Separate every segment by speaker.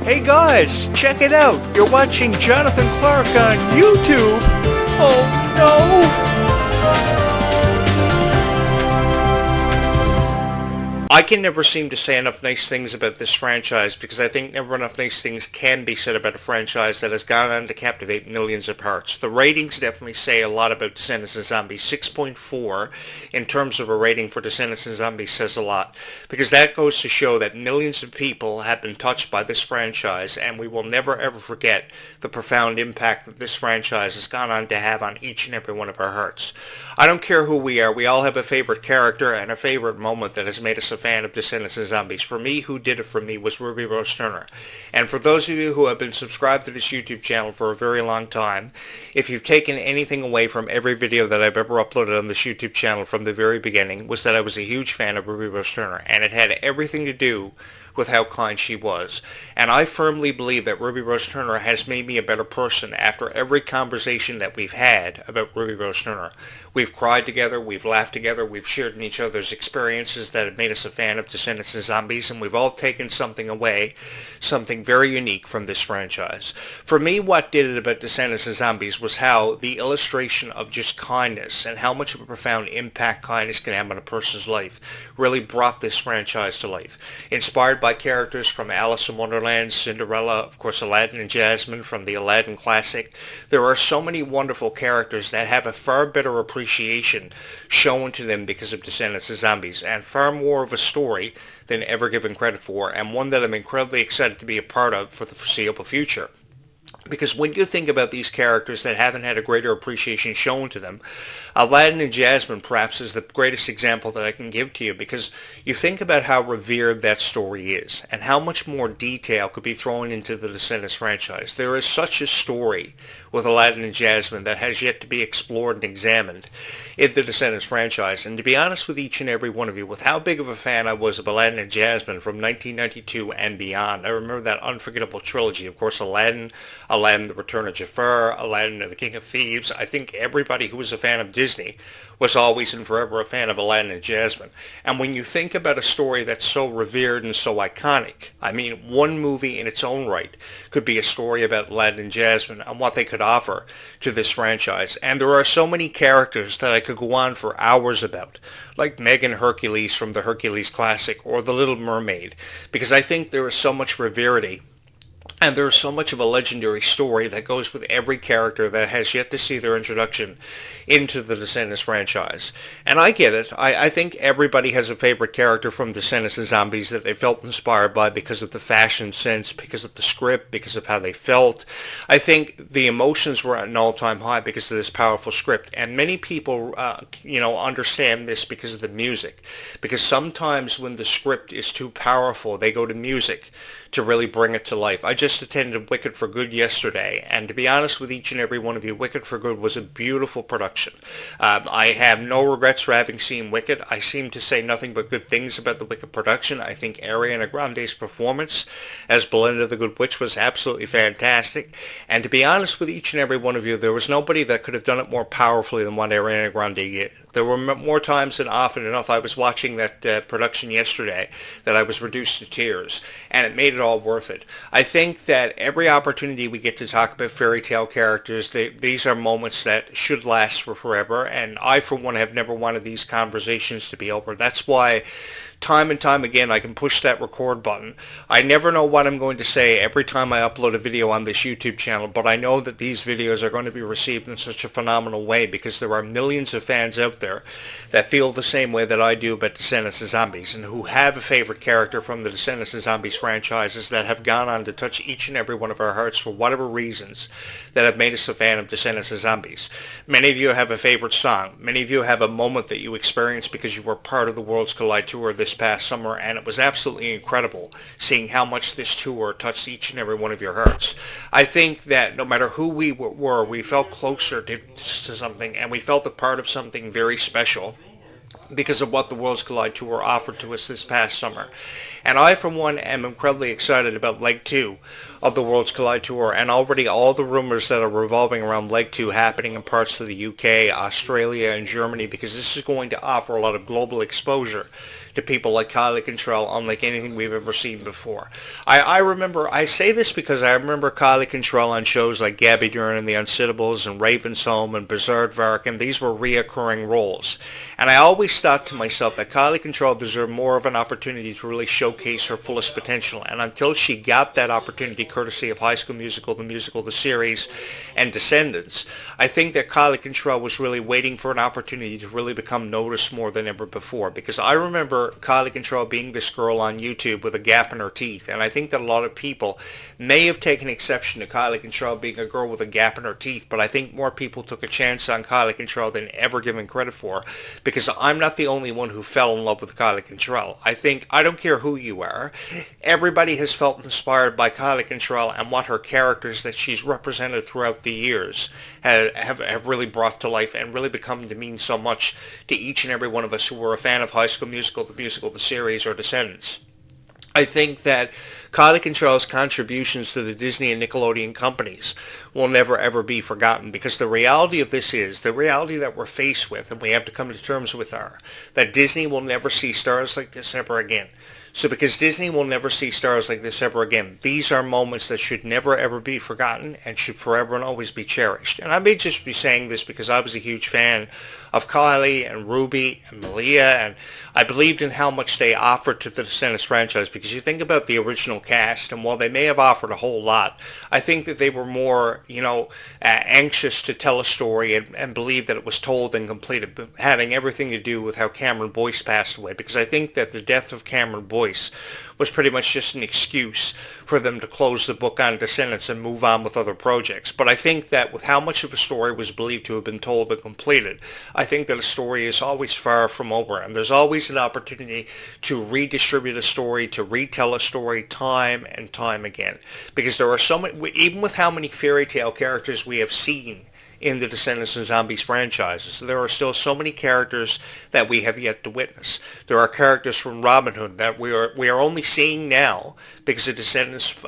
Speaker 1: Hey guys, check it out. You're watching Jonathan Clarke on YouTube. Oh no! I can never seem to say enough nice things about this franchise because I think never enough nice things can be said about a franchise that has gone on to captivate millions of hearts. The ratings definitely say a lot about Descendants and Zombies. 6.4 in terms of a rating for Descendants and Zombies says a lot because that goes to show that millions of people have been touched by this franchise, and we will never ever forget the profound impact that this franchise has gone on to have on each and every one of our hearts. I don't care who we are, we all have a favorite character and a favorite moment that has made us a fan of Descendants and Zombies. For me, who did it for me was Ruby Rose Turner. And for those of you who have been subscribed to this YouTube channel for a very long time, if you've taken anything away from every video that I've ever uploaded on this YouTube channel from the very beginning, was that I was a huge fan of Ruby Rose Turner. And it had everything to do with how kind she was. And I firmly believe that Ruby Rose Turner has made me a better person after every conversation that we've had about Ruby Rose Turner. We've cried together, we've laughed together, we've shared in each other's experiences that have made us a fan of Descendants and Zombies, and we've all taken something away, something very unique from this franchise. For me, what did it about Descendants and Zombies was how the illustration of just kindness and how much of a profound impact kindness can have on a person's life really brought this franchise to life. Inspired by characters from Alice in Wonderland, Cinderella, of course Aladdin and Jasmine from the Aladdin classic, there are so many wonderful characters that have a far better appreciation shown to them because of Descendants of Zombies, and far more of a story than ever given credit for, and one that I'm incredibly excited to be a part of for the foreseeable future. Because when you think about these characters that haven't had a greater appreciation shown to them, Aladdin and Jasmine perhaps is the greatest example that I can give to you, because you think about how revered that story is and how much more detail could be thrown into the Descendants franchise. There is such a story with Aladdin and Jasmine that has yet to be explored and examined in the Descendants franchise. And to be honest with each and every one of you, with how big of a fan I was of Aladdin and Jasmine from 1992 and beyond, I remember that unforgettable trilogy. Of course, Aladdin, The Return of Jafar, Aladdin and the King of Thieves. I think everybody who was a fan of Disney was always and forever a fan of Aladdin and Jasmine. And when you think about a story that's so revered and so iconic, I mean, one movie in its own right could be a story about Aladdin and Jasmine and what they could offer to this franchise. And there are so many characters that I could go on for hours about, like Meg and Hercules from the Hercules classic or The Little Mermaid, because I think there is so much reverity and there's so much of a legendary story that goes with every character that has yet to see their introduction into the Descendants franchise. And I get it. I think everybody has a favorite character from Descendants and Zombies that they felt inspired by because of the fashion sense, because of the script, because of how they felt. I think the emotions were at an all-time high because of this powerful script. And many people, understand this because of the music. Because sometimes when the script is too powerful, they go to music to really bring it to life. I just attended Wicked for Good yesterday, and to be honest with each and every one of you, Wicked for Good was a beautiful production. I have no regrets for having seen Wicked. I seem to say nothing but good things about the Wicked production. I think Ariana Grande's performance as Belinda the Good Witch was absolutely fantastic, and to be honest with each and every one of you, there was nobody that could have done it more powerfully than what Ariana Grande did. There were more times than often enough I was watching that production yesterday that I was reduced to tears, and it made it all worth it. I think that every opportunity we get to talk about fairy tale characters, these are moments that should last for forever, and I for one have never wanted these conversations to be over. That's why time and time again I can push that record button. I never know what I'm going to say every time I upload a video on this YouTube channel, but I know that these videos are going to be received in such a phenomenal way because there are millions of fans out there that feel the same way that I do about Descendants of Zombies and who have a favorite character from the Descendants of Zombies franchises that have gone on to touch each and every one of our hearts for whatever reasons that have made us a fan of Descendants of Zombies. Many of you have a favorite song. Many of you have a moment that you experienced because you were part of the Worlds Collide tour this past summer, and it was absolutely incredible seeing how much this tour touched each and every one of your hearts. I think that no matter who we were, we felt closer to something, and we felt a part of something very special because of what the Worlds Collide Tour offered to us this past summer. And I, for one, am incredibly excited about Leg 2 of the Worlds Collide Tour, and already all the rumors that are revolving around Leg 2 happening in parts of the UK, Australia, and Germany, because this is going to offer a lot of global exposure to people like Kylie Contrell unlike anything we've ever seen before. I remember, I say this because I remember Kylie Contrell on shows like Gabby Byrne and The Unsittables and Raven's Home and Berserk, and these were reoccurring roles. And I always thought to myself that Kylie Contrell deserved more of an opportunity to really showcase her fullest potential. And until she got that opportunity, courtesy of High School Musical, the series, and Descendants, I think that Kylie Contrell was really waiting for an opportunity to really become noticed more than ever before. Because I remember Kylie Contrell being this girl on YouTube with a gap in her teeth. And I think that a lot of people may have taken exception to Kylie Contrell being a girl with a gap in her teeth. But I think more people took a chance on Kylie Contrell than ever given credit for. Because I'm not the only one who fell in love with Kylie Contrell. I don't care who you are, everybody has felt inspired by Kylie Contrell and what her characters that she's represented throughout the years have really brought to life and really become to mean so much to each and every one of us who were a fan of High School Musical, the series, or Descendants. I think that Kylie Contrell's contributions to the Disney and Nickelodeon companies will never ever be forgotten, because the reality of this is, the reality that we're faced with and we have to come to terms with are, that Disney will never see stars like this ever again. So because Disney will never see stars like this ever again, these are moments that should never ever be forgotten and should forever and always be cherished. And I may just be saying this because I was a huge fan of Kylie and Ruby and Malia, and I believed in how much they offered to the Descendants franchise, because you think about the original cast, and while they may have offered a whole lot, I think that they were more, anxious to tell a story and believe that it was told and completed, having everything to do with how Cameron Boyce passed away, because I think that the death of Cameron Boyce was pretty much just an excuse for them to close the book on Descendants and move on with other projects. But I think that with how much of a story was believed to have been told and completed, I think that a story is always far from over, and there's always an opportunity to redistribute a story, to retell a story time and time again. Because there are so many, even with how many fairy tale characters we have seen in the Descendants and Zombies franchises, there are still so many characters that we have yet to witness. There are characters from Robin Hood that we are only seeing now because of Descendants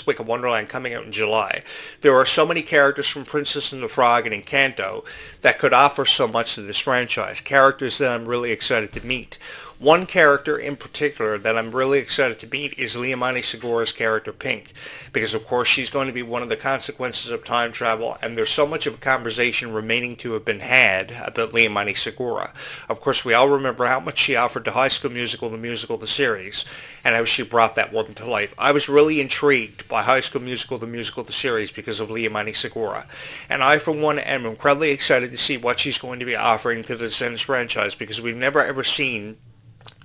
Speaker 1: Wicked Wonderland coming out in July. There are so many characters from Princess and the Frog and Encanto that could offer so much to this franchise, characters that I'm really excited to meet. One character in particular that I'm really excited to meet is Liamani Segura's character Pink, because of course she's going to be one of the consequences of time travel, and there's so much of a conversation remaining to have been had about Liamani Segura. Of course, we all remember how much she offered to High School Musical, the series, and how she brought that one to life. I was really intrigued by High School Musical, the series, because of Liamani Segura, and I for one am incredibly excited to see what she's going to be offering to the Descendants franchise, because we've never ever seen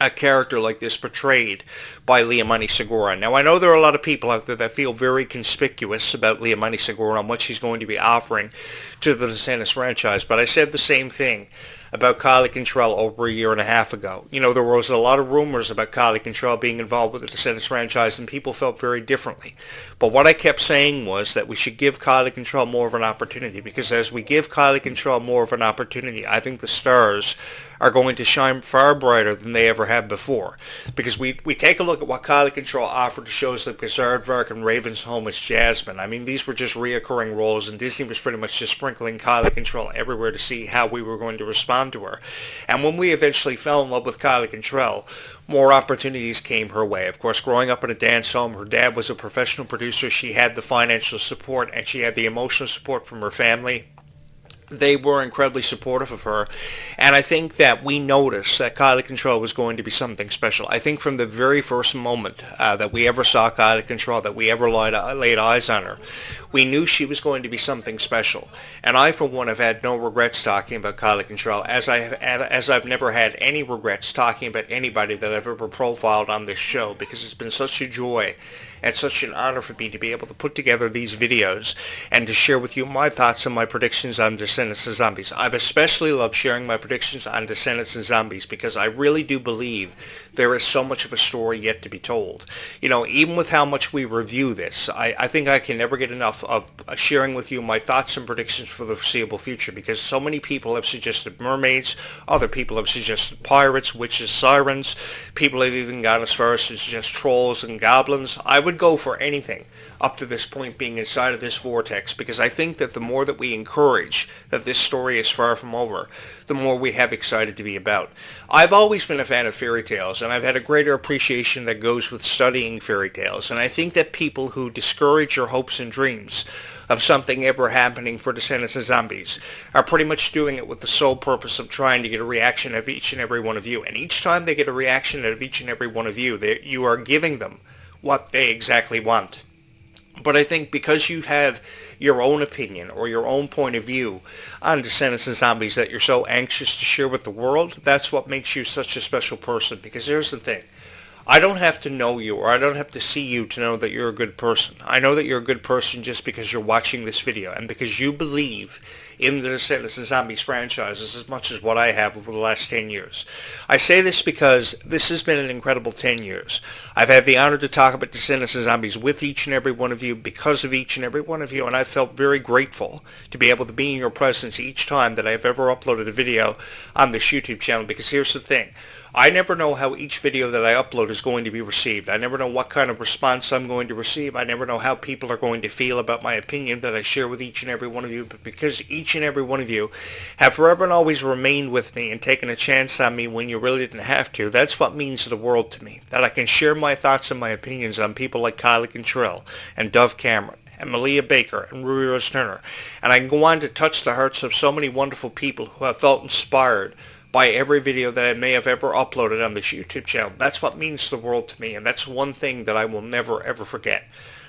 Speaker 1: a character like this portrayed by Liamani Segura. Now, I know there are a lot of people out there that feel very conspicuous about Liamani Segura and what she's going to be offering to the Descendants franchise, but I said the same thing about Kylie Contrell over a year and a half ago. There was a lot of rumors about Kylie Contrell being involved with the Descendants franchise, and people felt very differently. But what I kept saying was that we should give Kylie Contrell more of an opportunity, because as we give Kylie Contrell more of an opportunity, I think the stars are going to shine far brighter than they ever have before. Because we take a look at what Kylie Contrell offered to shows like Berserk and Raven's Home as Jasmine. I mean, these were just reoccurring roles, and Disney was pretty much just sprinkling Kylie Contrell everywhere to see how we were going to respond to her. And when we eventually fell in love with Kylie Contrell, more opportunities came her way. Of course, growing up in a dance home, her dad was a professional producer. She had the financial support and she had the emotional support from her family. They were incredibly supportive of her, and I think that we noticed that Kylie Contrell was going to be something special. I think from the very first moment that we ever saw Kylie Contrell, that we ever laid eyes on her, we knew she was going to be something special. And I, for one, have had no regrets talking about Kylie Contrell, as I've never had any regrets talking about anybody that I've ever profiled on this show, because it's been such a joy and such an honor for me to be able to put together these videos and to share with you my thoughts and my predictions on Descendants and Zombies. I've especially loved sharing my predictions on Descendants and Zombies because I really do believe there is so much of a story yet to be told. Even with how much we review this, I think I can never get enough enough of sharing with you my thoughts and predictions for the foreseeable future, because so many people have suggested mermaids, other people have suggested pirates, witches, sirens, people have even gone as far as to suggest trolls and goblins. I would go for anything up to this point being inside of this vortex, because I think that the more that we encourage that this story is far from over, the more we have excited to be about. I've always been a fan of fairy tales, and I've had a greater appreciation that goes with studying fairy tales, and I think that people who discourage your hopes and dreams of something ever happening for Descendants of Zombies are pretty much doing it with the sole purpose of trying to get a reaction of each and every one of you. And each time they get a reaction of each and every one of you, you are giving them what they exactly want. But I think because you have your own opinion or your own point of view on Descendants of Zombies that you're so anxious to share with the world, that's what makes you such a special person. Because here's the thing. I don't have to know you, or I don't have to see you to know that you're a good person. I know that you're a good person just because you're watching this video and because you believe in the Descendants of Zombies franchises as much as what I have over the last 10 years. I say this because this has been an incredible 10 years. I've had the honor to talk about Descendants of Zombies with each and every one of you, because of each and every one of you, and I've felt very grateful to be able to be in your presence each time that I've ever uploaded a video on this YouTube channel. Because here's the thing. I never know how each video that I upload is going to be received. I never know what kind of response I'm going to receive. I never know how people are going to feel about my opinion that I share with each and every one of you. But because each and every one of you have forever and always remained with me and taken a chance on me when you really didn't have to, that's what means the world to me. That I can share my thoughts and my opinions on people like Clarke and Dove Cameron and Malia Baker and Ruby Rose Turner. And I can go on to touch the hearts of so many wonderful people who have felt inspired by every video that I may have ever uploaded on this YouTube channel. That's what means the world to me, and that's one thing that I will never ever forget.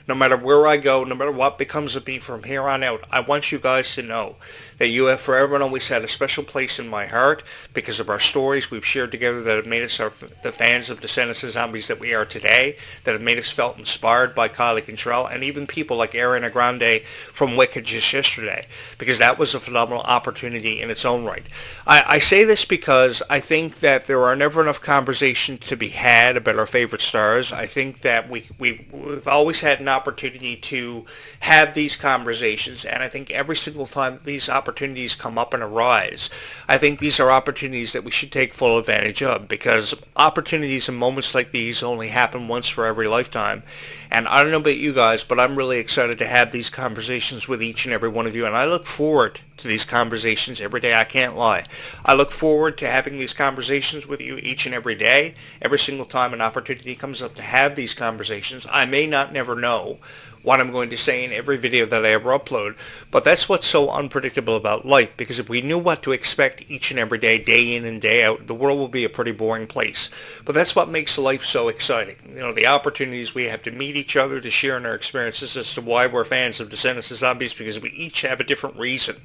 Speaker 1: No matter where I go, no matter what becomes of me from here on out, I want you guys to know that you have forever and always had a special place in my heart because of our stories we've shared together that have made us the fans of Descendants of Zombies that we are today, that have made us felt inspired by Kylie Cantrell, and even people like Ariana Grande from Wicked just yesterday, because that was a phenomenal opportunity in its own right. I say this because I think that there are never enough conversations to be had about our favorite stars. I think that we've always had an opportunity to have these conversations, and I think every single time these opportunities come up and arise, I think these are opportunities that we should take full advantage of, because opportunities and moments like these only happen once for every lifetime. And I don't know about you guys, but I'm really excited to have these conversations with each and every one of you, and I look forward to these conversations every day. I can't lie. I look forward to having these conversations with you each and every day. Every single time an opportunity comes up to have these conversations, I may not never know what I'm going to say in every video that I ever upload, but that's what's so unpredictable about life, because if we knew what to expect each and every day in and day out, the world would be a pretty boring place. But that's what makes life so exciting. You know, the opportunities we have to meet each other, to share in our experiences as to why we're fans of Descendants of Zombies, because we each have a different reason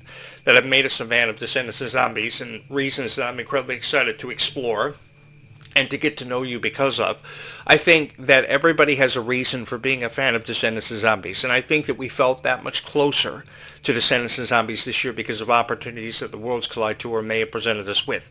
Speaker 1: that have made us a fan of Descendants of Zombies, and reasons that I'm incredibly excited to explore and to get to know you because of. I think that everybody has a reason for being a fan of Descendants of Zombies, and I think that we felt that much closer to Descendants of Zombies this year because of opportunities that the Worlds Collide Tour may have presented us with.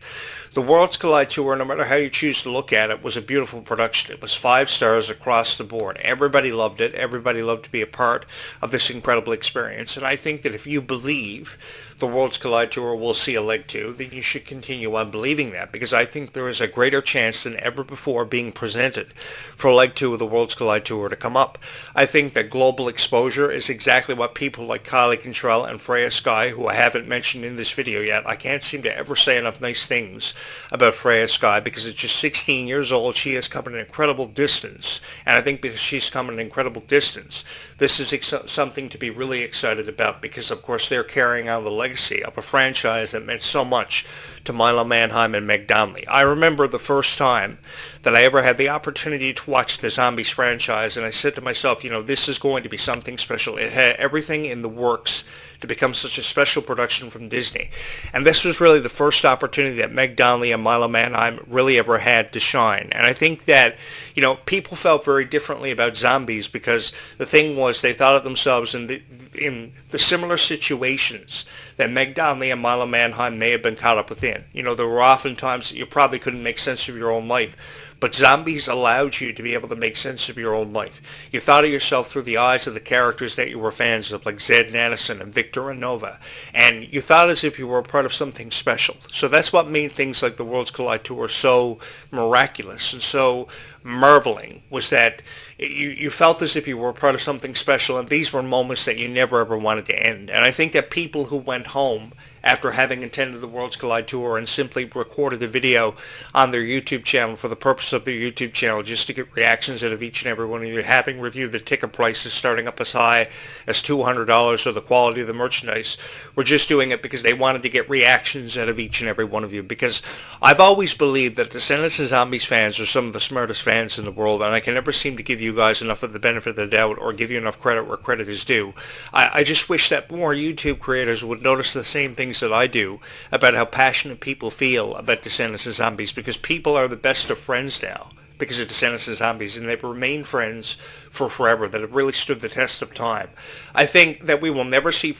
Speaker 1: The Worlds Collide Tour, no matter how you choose to look at it, was a beautiful production. It was 5 stars across the board. Everybody loved it. Everybody loved to be a part of this incredible experience, and I think that if you believe the Worlds Collide Tour will see a leg to, then you should continue on believing that, because I think there is a greater chance than ever before being presented for leg 2 of the Worlds Collide Tour to come up. I think that global exposure is exactly what people like Kylie Cantrell and Freya Sky, who I haven't mentioned in this video yet, I can't seem to ever say enough nice things about Freya Sky, because at just 16 years old, she has come an incredible distance, and I think because she's come an incredible distance, this is something to be really excited about, because of course they're carrying on the legacy of a franchise that meant so much to Milo Manheim and Meg Donnelly. I remember the first time that I ever had the opportunity to watch the Zombies franchise, and I said to myself, you know, this is going to be something special. It had everything in the works to become such a special production from Disney. And this was really the first opportunity that Meg Donnelly and Milo Manheim really ever had to shine. And I think that, you know, people felt very differently about Zombies, because the thing was they thought of themselves in the similar situations that Meg Donnelly and Milo Manheim may have been caught up within. You know, there were often times that you probably couldn't make sense of your own life, but zombies allowed you to be able to make sense of your own life. You thought of yourself through the eyes of the characters that you were fans of, like Zed and Addison and Victor and Nova, and you thought as if you were a part of something special. So that's what made things like the Worlds Collide Tour so miraculous and so marveling, was that you felt as if you were part of something special, and these were moments that you never ever wanted to end. And I think that people who went home after having attended the Worlds Collide Tour and simply recorded the video on their YouTube channel for the purpose of their YouTube channel, just to get reactions out of each and every one of you, having reviewed the ticket prices starting up as high as $200 or the quality of the merchandise, were just doing it because they wanted to get reactions out of each and every one of you. Because I've always believed that Descendants and Zombies fans are some of the smartest fans in the world, and I can never seem to give you guys enough of the benefit of the doubt or give you enough credit where credit is due. I just wish that more YouTube creators would notice the same things that I do about how passionate people feel about Descendants and Zombies, because people are the best of friends now because of Descendants and Zombies, and they've remained friends for forever, that have really stood the test of time. I think that we will never see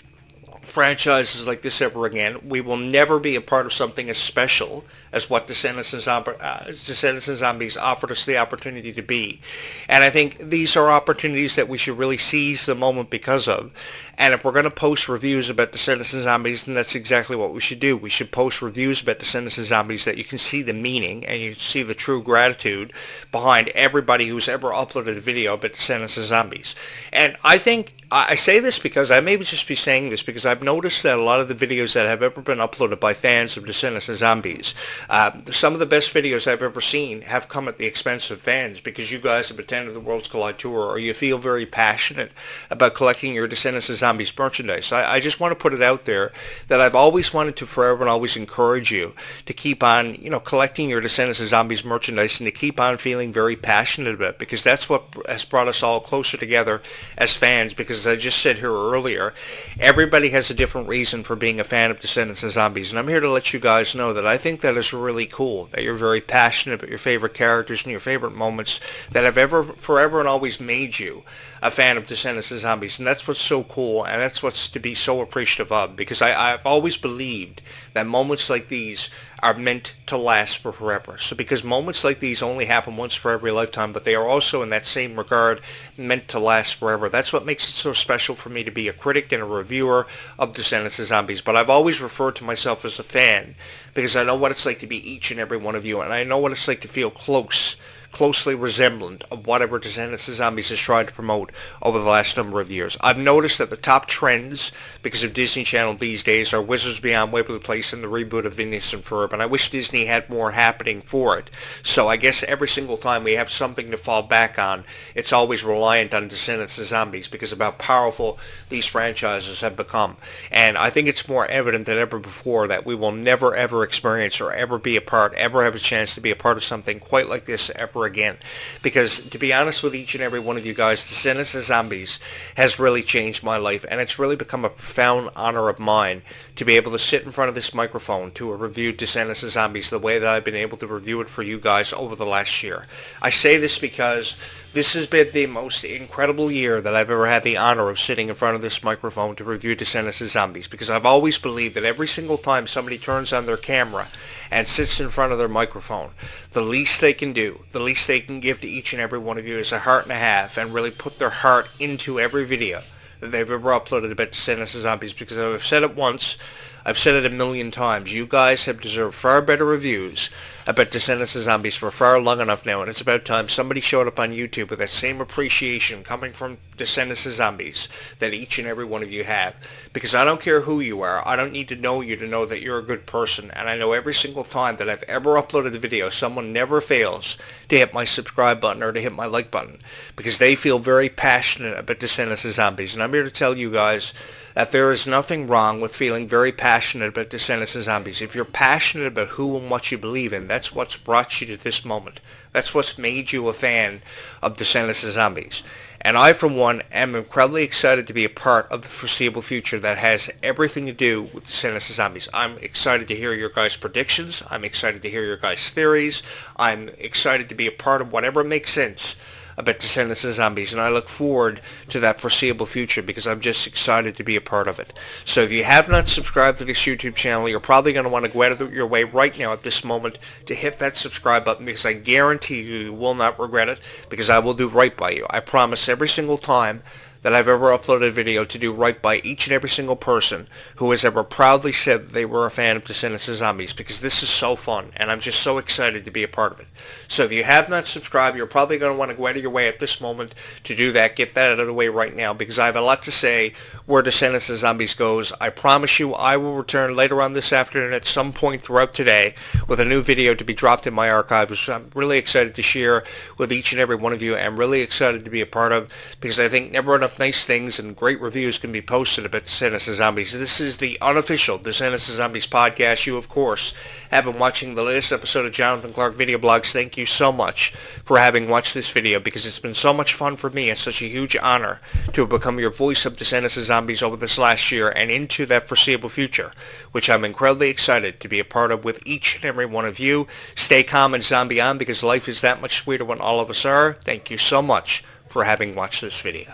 Speaker 1: franchises like this ever again. We will never be a part of something as special as what Descendants and Zombies offered us the opportunity to be. And I think these are opportunities that we should really seize the moment because of. And if we're going to post reviews about Descendants and Zombies, then that's exactly what we should do. We should post reviews about Descendants and Zombies that you can see the meaning and you see the true gratitude behind everybody who's ever uploaded a video about Descendants and Zombies. And I think I say this because I may just be saying this because I've noticed that a lot of the videos that have ever been uploaded by fans of Descendants and Zombies, some of the best videos I've ever seen have come at the expense of fans, because you guys have attended the Worlds Collide Tour or you feel very passionate about collecting your Descendants and Zombies merchandise. I just want to put it out there that I've always wanted to forever and always encourage you to keep on, collecting your Descendants and Zombies merchandise and to keep on feeling very passionate about it, because that's what has brought us all closer together as fans. Because as I just said here earlier, everybody has a different reason for being a fan of Descendants and Zombies, and I'm here to let you guys know that I think that is really cool, that you're very passionate about your favorite characters and your favorite moments that have ever, forever and always made you a fan of Descendants and Zombies. And that's what's so cool, and that's what's to be so appreciative of, because I've always believed that moments like these are meant to last for forever. So because moments like these only happen once for every lifetime, but they are also in that same regard meant to last forever. That's what makes it so special for me to be a critic and a reviewer of Descendants and Zombies. But I've always referred to myself as a fan because I know what it's like to be each and every one of you, and I know what it's like to feel closely resemblant of whatever Descendants and Zombies has tried to promote over the last number of years. I've noticed that the top trends, because of Disney Channel these days, are Wizards Beyond Waverly Place and the reboot of Phineas and Ferb, and I wish Disney had more happening for it. So I guess every single time we have something to fall back on, it's always reliant on Descendants and Zombies because of how powerful these franchises have become. And I think it's more evident than ever before that we will never ever experience or ever have a chance to be a part of something quite like this ever again. Because to be honest with each and every one of you guys, Descendants and Zombies has really changed my life, and it's really become a profound honor of mine to be able to sit in front of this microphone to review Descendants and Zombies the way that I've been able to review it for you guys over the last year. I say this because this has been the most incredible year that I've ever had the honor of sitting in front of this microphone to review Descendants and Zombies, because I've always believed that every single time somebody turns on their camera and sits in front of their microphone, the least they can do, the least they can give to each and every one of you is a heart and a half, and really put their heart into every video that they've ever uploaded about Descendants and Zombies. Because I've said it once, I've said it a million times, you guys have deserved far better reviews about Descendants and Zombies for far long enough now, and it's about time somebody showed up on YouTube with that same appreciation coming from Descendants and Zombies that each and every one of you have. Because I don't care who you are, I don't need to know you to know that you're a good person, and I know every single time that I've ever uploaded a video, someone never fails to hit my subscribe button or to hit my like button, because they feel very passionate about Descendants and Zombies. And I'm here to tell you guys that there is nothing wrong with feeling very passionate about Descendants and Zombies. If you're passionate about who and what you believe in, that's what's brought you to this moment. That's what's made you a fan of Descendants and Zombies. And I, for one, am incredibly excited to be a part of the foreseeable future that has everything to do with Descendants and Zombies. I'm excited to hear your guys' predictions. I'm excited to hear your guys' theories. I'm excited to be a part of whatever makes sense about Descendants of Zombies, and I look forward to that foreseeable future because I'm just excited to be a part of it. So if you have not subscribed to this YouTube channel, you're probably going to want to go out of your way right now at this moment to hit that subscribe button, because I guarantee you will not regret it, because I will do right by you. I promise every single time that I've ever uploaded a video to do right by each and every single person who has ever proudly said that they were a fan of Descendants of Zombies, because this is so fun, and I'm just so excited to be a part of it. So if you have not subscribed, you're probably going to want to go out of your way at this moment to do that. Get that out of the way right now, because I have a lot to say where Descendants of Zombies goes. I promise you I will return later on this afternoon at some point throughout today with a new video to be dropped in my archives, which I'm really excited to share with each and every one of you. I'm really excited to be a part of, because I think never enough nice things and great reviews can be posted about Descendants of Zombies. This is the unofficial Descendants of Zombies podcast. You, of course, have been watching the latest episode of Jonathan Clarke Video Blogs. Thank you so much for having watched this video, because it's been so much fun for me and such a huge honor to have become your voice of Descendants of Zombies over this last year and into that foreseeable future, which I'm incredibly excited to be a part of with each and every one of you. Stay calm and zombie on, because life is that much sweeter when all of us are. Thank you so much for having watched this video.